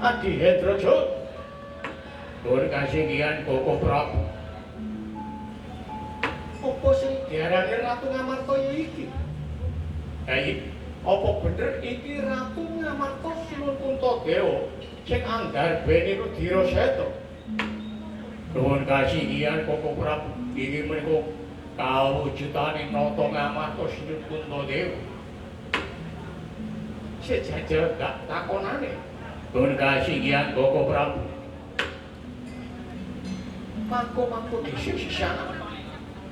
Adi Hendrojo Nur kasinggihan Koko Prabu apa sing diarani Ratu Ngamarta iki? Kayi, apa bener iki Ratu Ngamarta Sinuwun Puntadewa sing anggarbene Rudira Seta? Nuwun kasinggihan Koko Prabu iki menika kawujudane Nata Ngamarta Sinuwun Puntadewa. Sejajal gak takonane. Nuwun kasinggihan Koko Prabu. Mangko disisisan.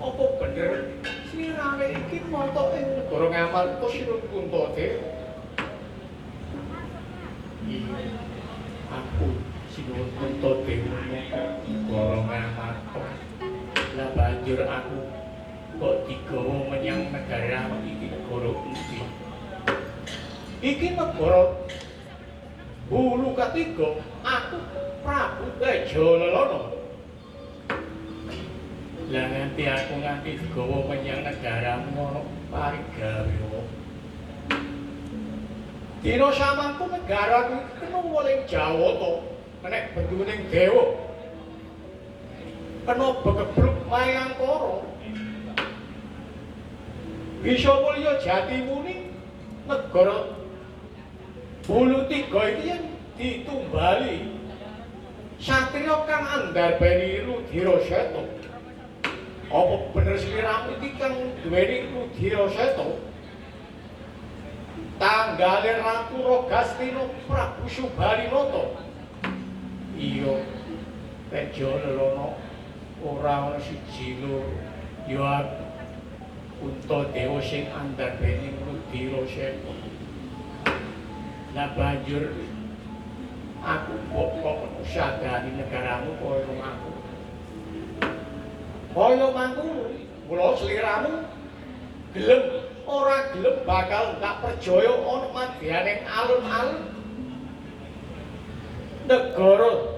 Apa bener slirawe iki montok ing negara Ngamarta Sinuwun Puntadewa? Iya, aku Sinuwun Puntadewa negara Ngamarta. Lah banjur aku kok digawa menyang negara iki negara endi? Iki negara Hulu ketiga, aku Prabu Tejalelana. Lah nganti digawa menyang negaramu ana parigawe. Dina samangku negaraku kena weling Jawata, nek benduning dewa. Kena begebluk Mayangkara. Bisa mulya Jatimuni negara Hulu tiga iki yang ditumbali satriya kang anggarbeni Rudira Seta. Apa bener sliramu iki kang duweni Rudira Seta? Tanggale Ratu Ragastina Prabu Subalinata. Iya, Tejalelana ora ana siji loro ya Puntadewa sing anggarbeni Rudira Seta. Lah banjur aku kok sadani negaramu kaya aku. Kaya mangkono, mula sliramu gelem ora gelem bakal tak percaya ana madyaning alun-alun negara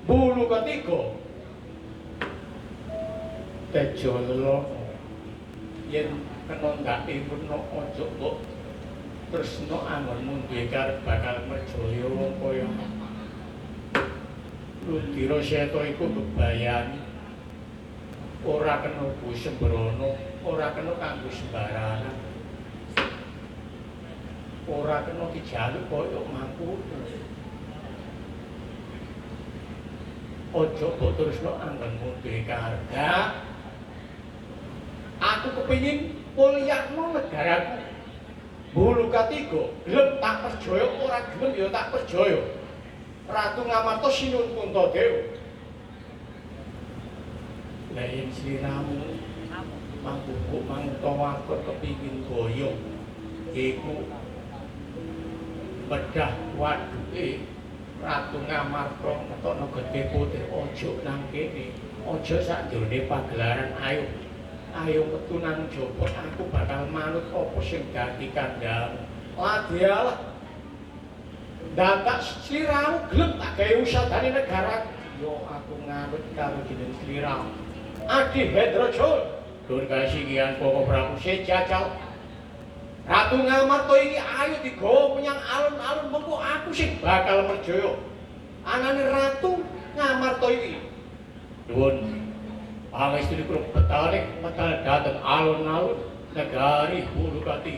Hulu ketiga. Tejalelana yen kena ndakipun aja kok tresna anggonmu duwe karep bakal merjaya wong kaya Rudira Seta iku bebayani ora kena sembrono, ora kena kanggo sembarangan, ora kena dijaluk kaya mangkono. Aja kok tresna anggonmu duwe karep. Aku kepengin mulyakno negaraku. Hulu ketiga, gelem tak percaya, ora gelem ya tak percaya. Ratu Ngamarta Sinuwun Puntadewa. Lah yen sliramu Mangkuku mangutawa aku kepingin boyong iku bedah waduke Ratu Ngamarta ngetokno gedhe putih aja nang kene aja sakjroning pagelaran ayo metu nang jaba aku bakal manut apa sing dadi kandhang ladialah dadak sliramu gelem tak gawe usadane negara yo aku nganut karo jeneng sliramu Adi Hendrojo Dur kasigian Koko Prabu sejajal Ratu Ngamarta iki ayo digawa menyang alun-alun mengko aku sing bakal percaya anane Ratu Ngamarta iki nuwun pangestune kula betale metal dhateng alun-alun negari Bulukati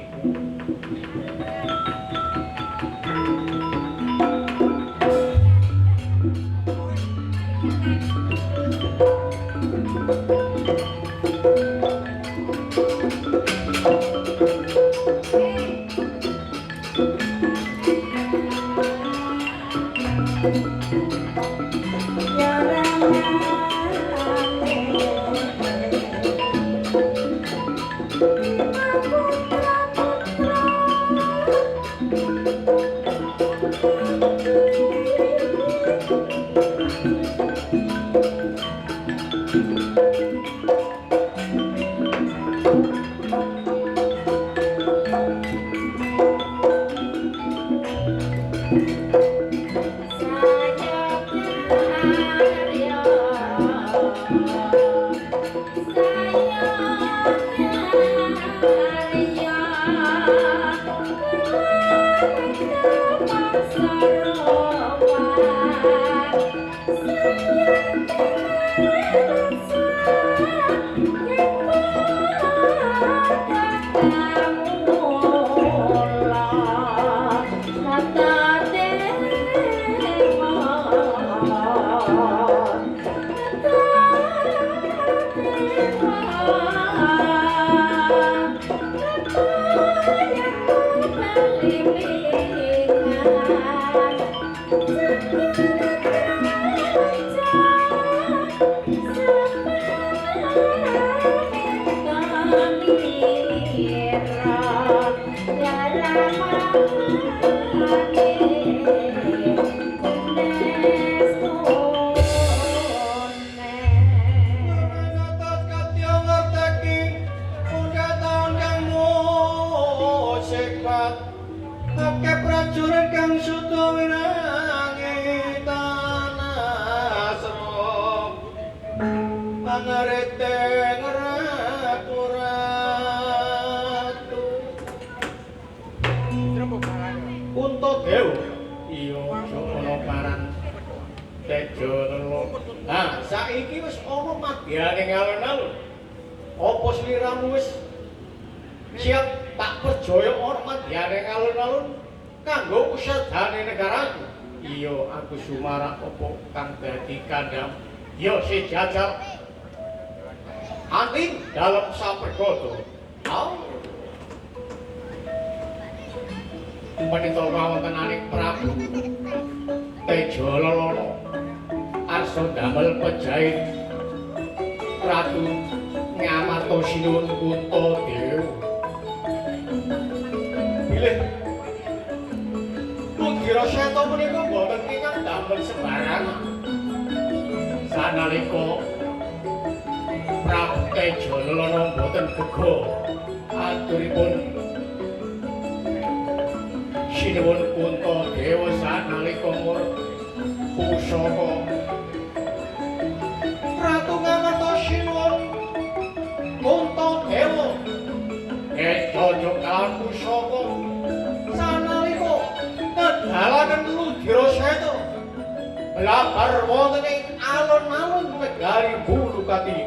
yo sejajal anting dalam sapergodo menika kawontenaning Prabu Teja Lelana arsa damel pejahit Ratu Ngamarta sinuwun Kuntadewa bilih Budira Seta menika boten ingkang damel sembarangan sanalika Prabu Teja Lelana boten bega aturipun sinuwun Kuntadewa sanalika murep pusaka Ratu Ngamarta sinuwun Kuntadewa cocok kaliyan pusaka sanalika nedalaken Ludira Seta labar wonten ing alun-alun negari Bulukati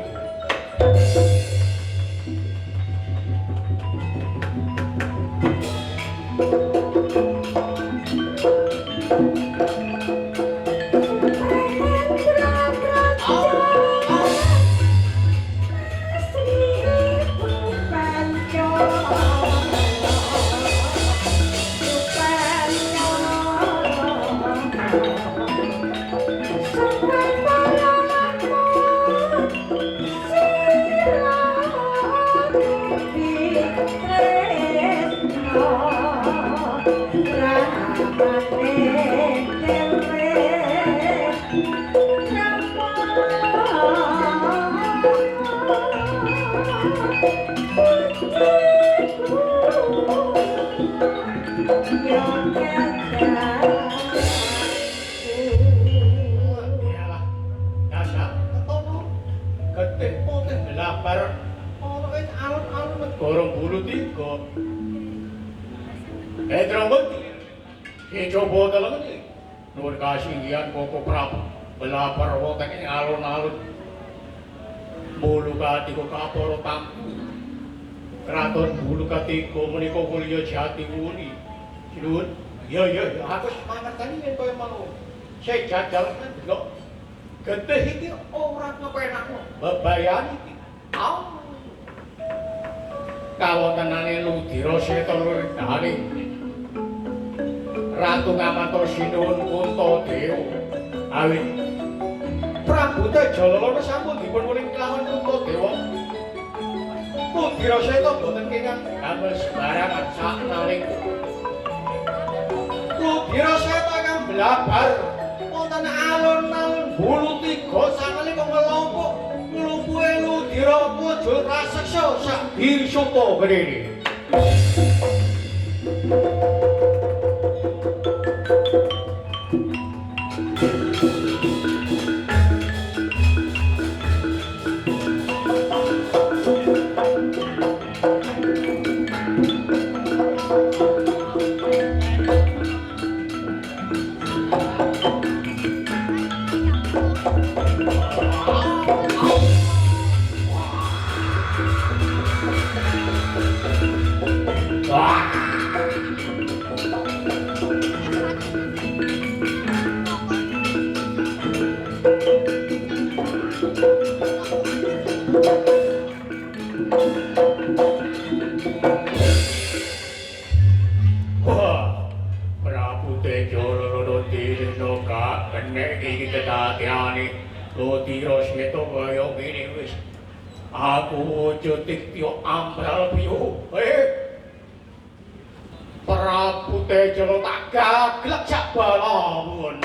belabar ana ing alun-alun negara Bulu Tiga. Dromot iki coba deleng iki. Nuwun kasinggihan Koko Prabu belabar wonten ing alun-alun Bulu Katiga kapara tampu. Kraton Bulu Katiga menika kulya Jatiwuni. Sinuwun. Ya aku mangerteni yen kaya mangko. Sik jajal ndelok getih iki ora kepenakno. Bebayan iki. Kawontenane Ludira Seta Lurgane. Ratu Ngamarta sinuwun Kuntadewa. Awit Prabu Tejalala sampun dipun weling kelawan Kuntadewa. Ludira Seta boten kenging damel sembarangan saknaling. Ludira Seta kang blabar wonten alun-alun Bulu Tiga sanalika ngelompok nglumpuhe Ludira mujul raseksa sak Girisata Bedene. Ludira Seta kaya ngene wis. Aku aja tiktya ambral piyo. Prabu Tejala tak gaglek sak balawun.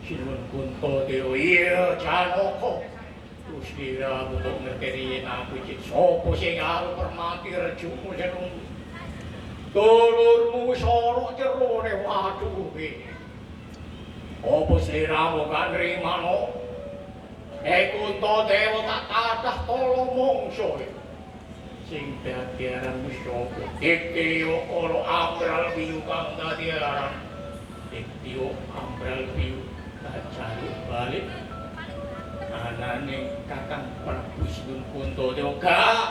Sinuwun Kuntadewa iya Janaka. Gusti Prabu kok ngerteni yen aku iki sapa sing arep permati rejumu senung. Dulurmu sorok jerone watu iki. Apa sliramu kan rimano? Kuntadewa tak kathah kala mangsa. Sing dadi aran sapa? Iki yo kala Ambral Piyu kang dadi aran. Iki yo Ambral Piyu jaluk balik. Anane Kakang Prabu Sinun Kuntadewa gak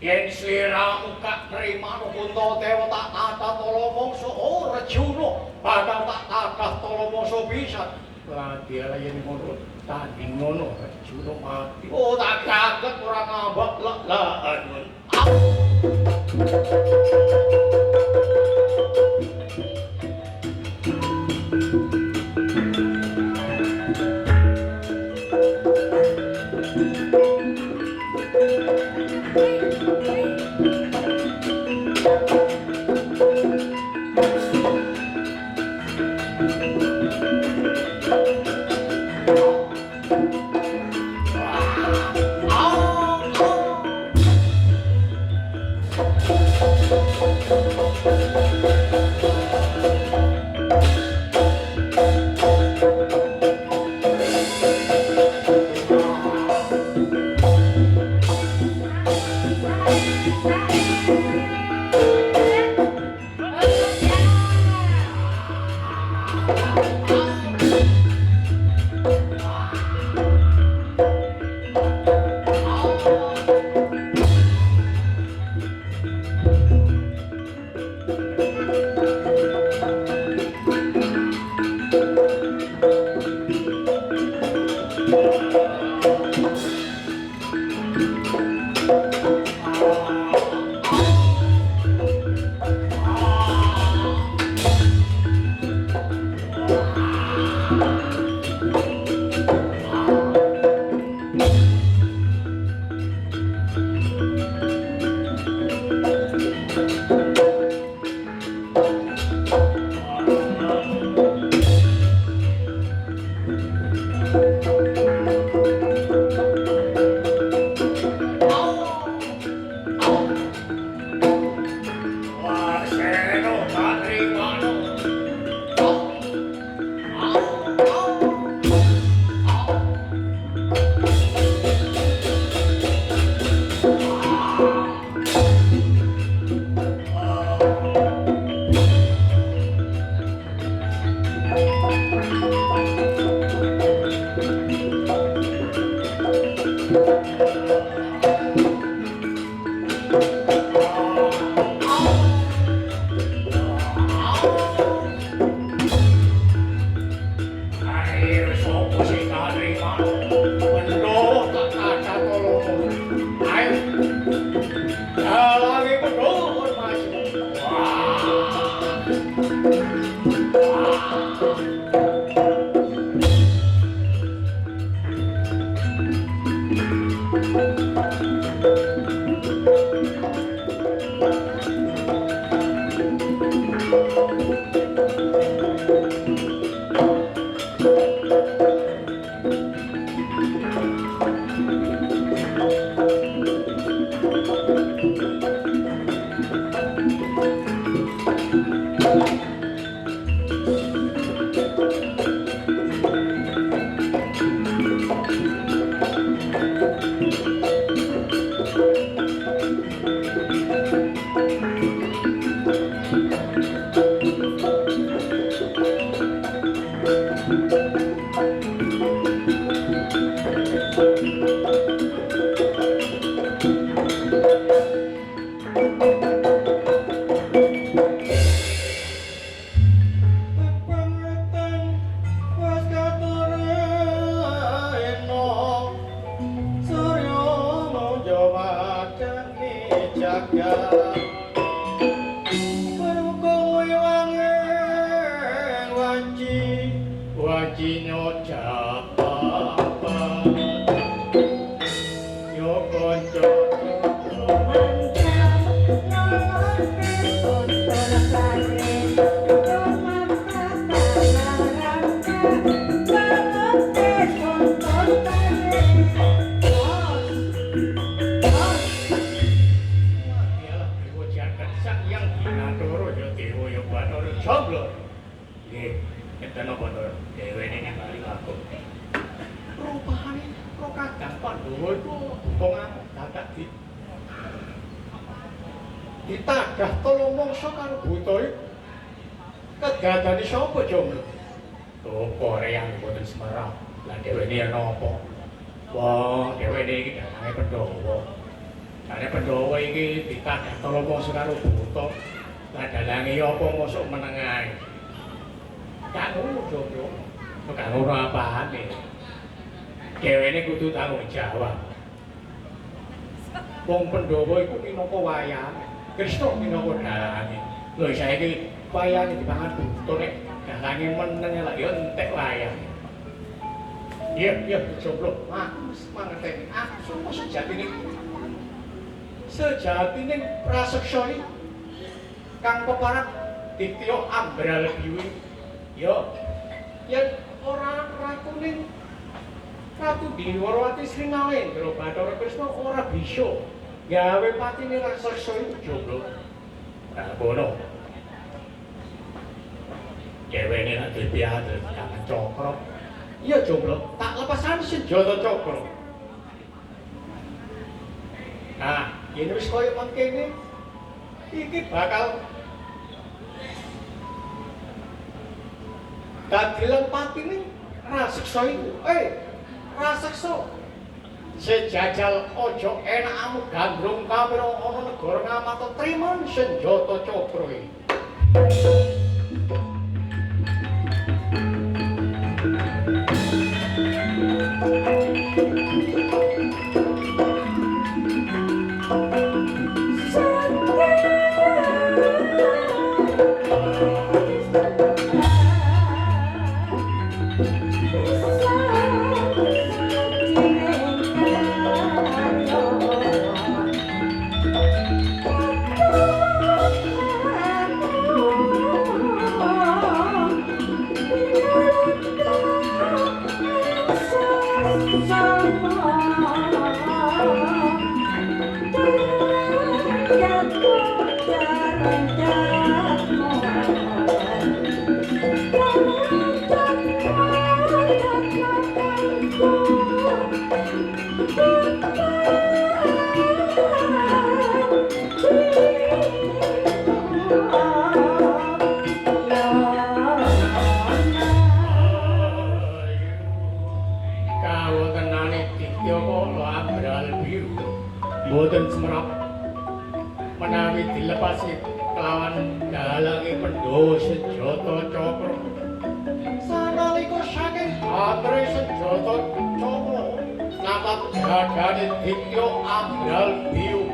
yen sliramu gak nrimano Kuntadewa tak kathah kala mangsa ora Juna bakal tak kathah kala mangsa pisan. Lagi yen ngono tanding ngono Juna mati. Oh tak kaget ora ngambak lek-lekan. Thank you. Nggih, enten napa to? Dhewene ningali aku. Rupane kok Kakang Pandhawa iku wong dadak ditagah tolong mangsa karo buta iku. Kegadane sapa jomblo? Toko reyang boten Semarang. Lah dhewene ana apa? Wah, dhewene iki dalange Pandhawa. Dane Pandhawa iki ditagah tolong mangsa karo buta. Lah dalange apa mosok menengae. Gak ngono jomblo. Gak ngono apane. Dhewene kudu tanggung jawab. Wong Pandhawa iku minangka wayang. Krisna minangka dalange. Lho saiki wayang dipangan buta nek dalange meneng lak yo entek wayang. Iya, jomblo. Aku mangerteni. Aku sapa sejatine. Sejatine praseksa iki kang peparat Ditya Ambral Biwi. Yo. Yen ora rakuning Ratu Diwarawati Sri Nalendra Bathara Krisna ora bisa gawe patine raseksa iki jomblo. Nah, ngono. Dhewene lak dipiatur kang cakra. Iya jomblo, tak lepasan senjata cakra. Nah, yen wis koyo mengkene iki bakal dadi lempatine raseksa iku. Raseksa sejajal aja enakmu gandrung kamira ana negara Ngamarta triman senjata cakra iki. Boten semerap menawi dilepasi kelawan dalange Pandhawa senjata cakra. Sanalika saking batere senjata cakra napat gagane Ditya Ambral Biu.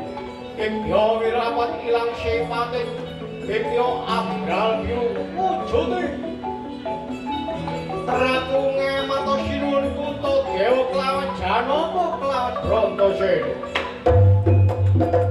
Ditya Wirapat ilang sepate. Ditya Ambral Biu wujude Ratu Ngamarta Sinuwun Kuntadewa kelawan Janaka kelawan Brantasena. Thank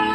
you.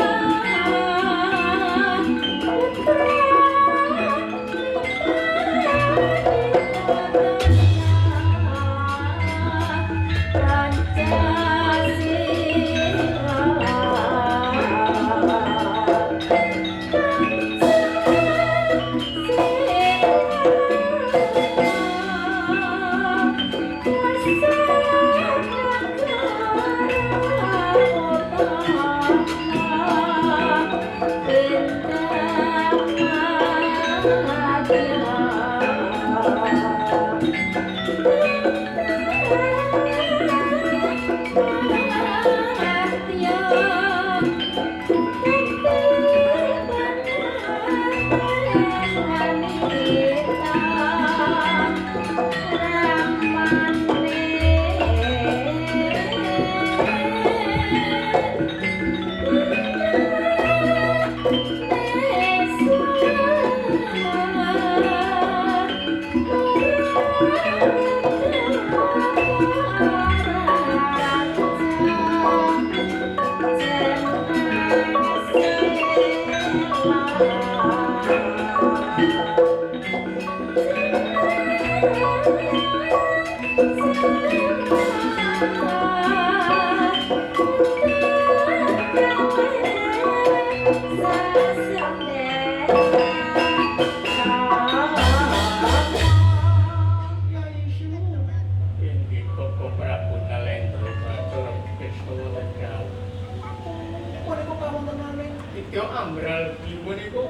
Yo ambral ibu niku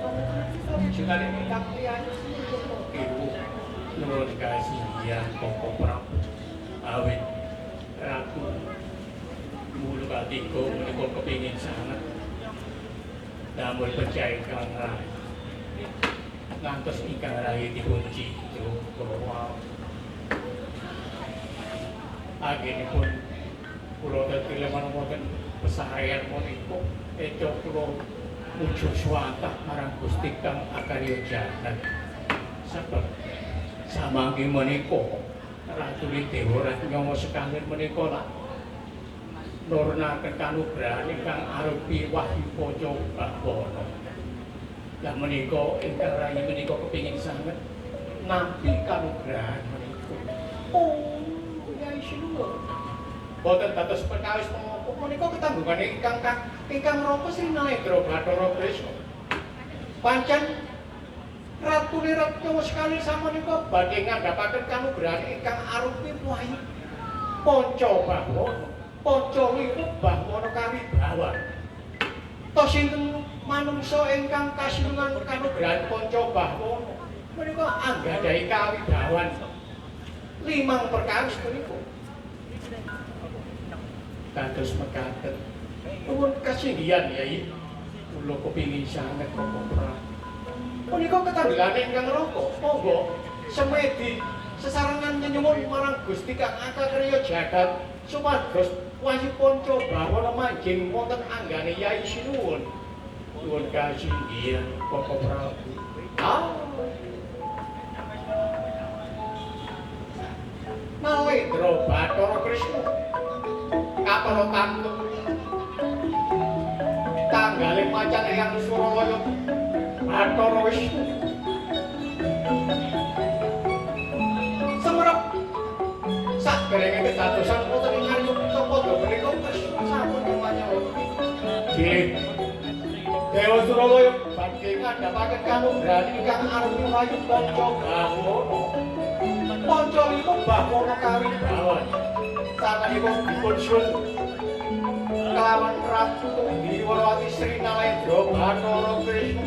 jengane ingkang liyane ibu nuwun kasihan Koko Prabu awit Ratu mulu katiga menika kepingin sanget damel percaya ingkang rayi ngantos ingkang rayi dikunci kula agenipun kula dadi leman wonten pesarean menika eco kula ujug swatah marang Gusti Kang Akarya Jagat. Sebab samangke menika Ratu Dewa Ratnyawa sekalian menika lah nurnaken kanugrahan ingkang arupi Wahyu Paca Bawana. Lah menika ingkang rayi menika kepingin sanget nampi kanugrahan menika. Oh, Yai Sinuwun. Boten dados perkawis menapa menika ketanggungane ingkang Rama Srinalendra Bathara Kresna. Pancen Ratune Ratnyawa sekali samenika badhe ngandhapaken kanugrahan ingkang arupi Wahyu Panca Bawana, Panca Lira Bawana kawibawan. Tos sinten manungsa ingkang kasilungan kanugrahan Panca Bawana menika anggadhahi kawibawan. Limang perkawis menika dados mekaten. Nuwun kasinggihan Yai. Kula kepingin sanget Koko Prabu. Menika ketanggane ingkang raka. Monggo semedi sesarengan nyuwun marang Gusti Kang Akarya Jagat supados Wahyu Panca Bawana manjing wonten anggane Yai Sinuwun. Nuwun kasinggihan Koko Prabu. Nalendra Bathara Kresna kapara tantu tanggale macan Eyang Suralaya Bathara Wisnu semerep saderenge kedadosan wonten ing Aryuta Pada menika sampun rumanyawa bilih Dewa Suralaya badhe ngandhapaken kanugrahan ingkang arupi Wahyu Panca Bawana Panca Lira Bawana kawibawan satanipun dipun sun kelawan Ratu Diwarawati Srinalendra Bathara Kresna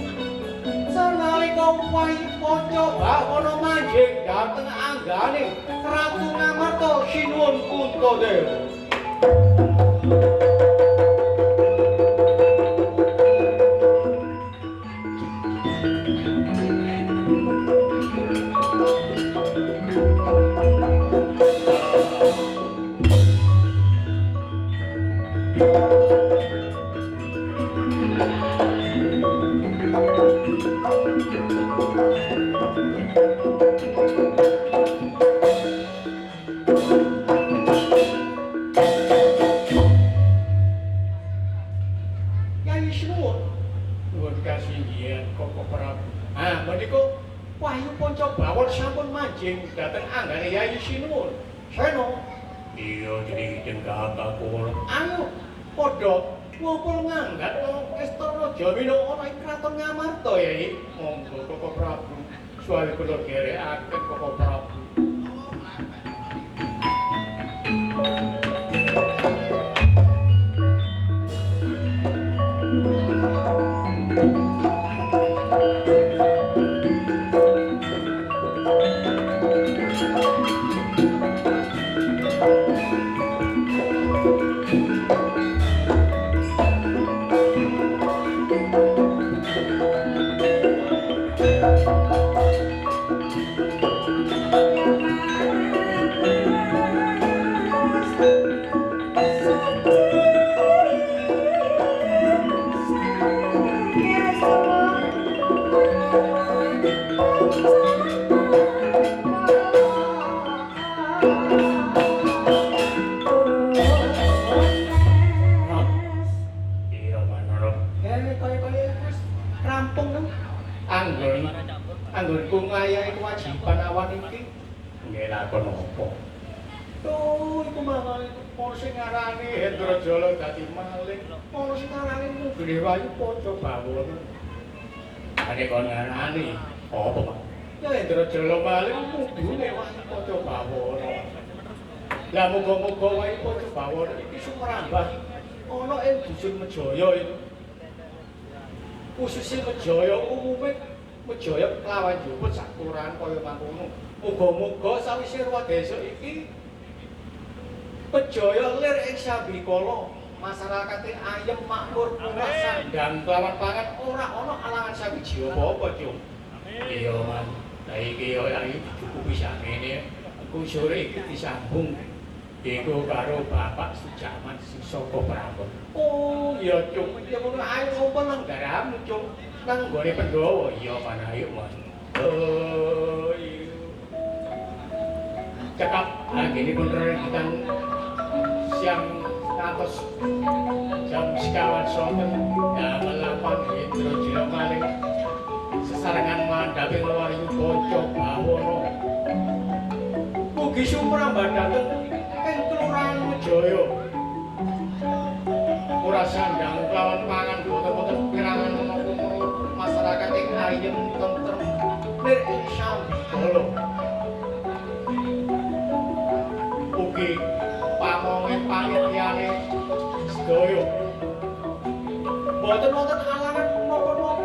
sanalika Wahyu Panca Bawana manjing dhateng anggane Ratu Ngamarta Sinuwun Kuntadewa. Yai Sinuwun, nuwun kasinggihan Koko Prabu. Menika Wahyu Panca Bawana sampun manjing dhateng anggane Yai Sinuwun. Sena iya jeneng kakak kula. Ayo padha ngumpul nganggat Istana Jamina ana ing Kraton Ngamarta Yai. Monggo Koko Prabu. Suwali kula gerekaken Koko Prabu. Anggonku ngayahi kewajiban awan iki Nggih lakon apa? Oh, iku malah ana sing ngarani Hendrojala dadi maling, ana sing ngarani Mugriwayu Paca Bawana. Ane kon ngarani apa, Pak? Ya Hendrojala maling kudune Wayu Paca Bawana. Lah muga-muga Wayu Paca Bawana iki sumrambah ana ing dusun Mejaya itu. Khususnya Mejaya umume Mejaya kelawan juput sakurang kaya mangkono. Muga-muga sawise Rwadesa iki Mejaya lir ing sabikala masyarakate ayem makmur murah sandang kelawan pangan ora ana alangan sawiji apa-apa, Cung. Iya, Man. Lah iki ya dicukupi sakmene. Engko sore iki disambung iku karo Bapak Sujaman sing saka Prambon. Oh, iya, Cung. Ya ngono ae ngopo nang garamu, Cung. Nang nggone Pandhawa. Iya, Man, ayo, Man. Oh, iya. Cekap gini pun rekitan siang ngantos jam sekawan sonten ya melapan Hendrojala maling sesarengan mandhapi Wayu Paca Bawana mugi sumrambah dhateng ing kelurahan Mejaya ora sandang kelawan pangan boten-boten pirangan menapa masyarakat ing ayem tentrem lir ing sambikala ugi pamonge panitiane sedaya boten wonten alangan napa-napa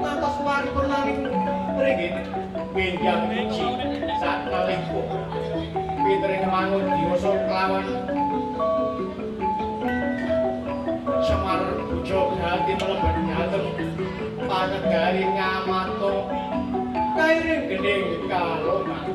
ngantos paripurnaning mriki benjang siji sanalika pintere mangun diwasa kelawan Semar Bujo Gati mlebet dhateng panegari Ngamato kairing gending kalongan